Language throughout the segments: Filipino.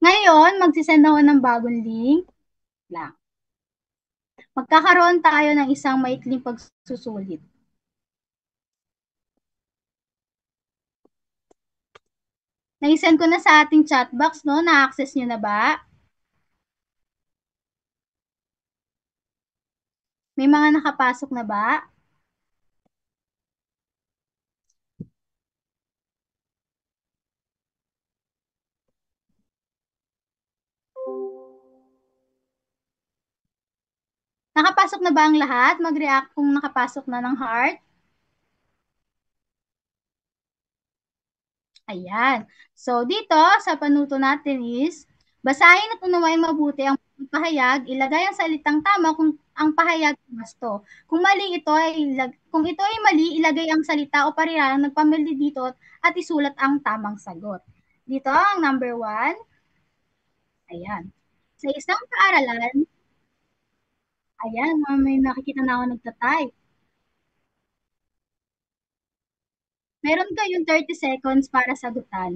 Ngayon, magsisend ako ng bagong link lang. Magkakaroon tayo ng isang maikling pagsusulit. Naisend ko na sa ating chat box, no? Na-access nyo na ba? May mga nakapasok na ba? Nakapasok na ba ang lahat? Mag-react kung nakapasok na ng heart. Ayan. So, dito sa panuto natin is, basahin at unawain mabuti ang pahayag, ilagay ang salitang tama kung ang pahayag gusto. Kung ito ay mali, ilagay ang salita o parehang nagpamali dito at isulat ang tamang sagot. Dito ang number 1. Ayan. Sa isang paaralan, ayan, may nakikita na ako nagta-type. Meron kayong 30 seconds para sagutan.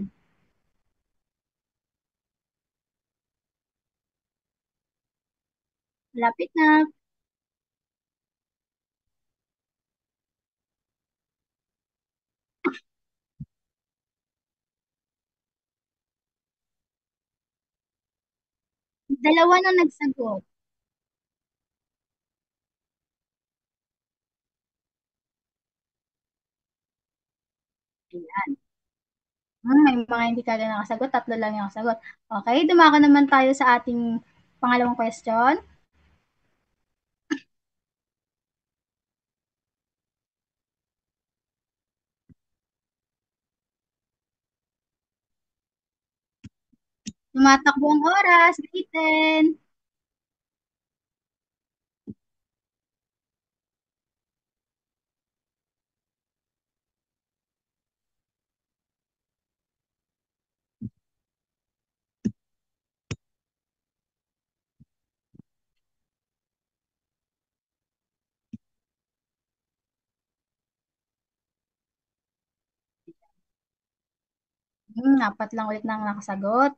Lapit na. Dalawa na nagsagot. Ayan. May mga hindi kagad nakasagot, tatlo lang yung nakasagot. Okay, dumako naman tayo sa ating pangalawang question. Tumatakbo ang oras, bitin. Apat lang ulit na ang nakasagot.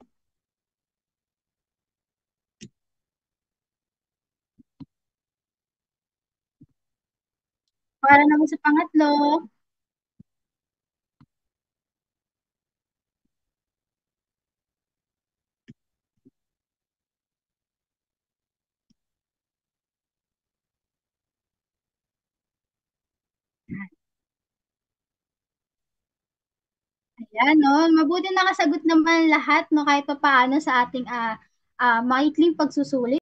Para naman sa pangatlo, ayan, no? Mabuti nakasagot naman lahat, no? Kahit pa paano sa ating maikling pagsusulit.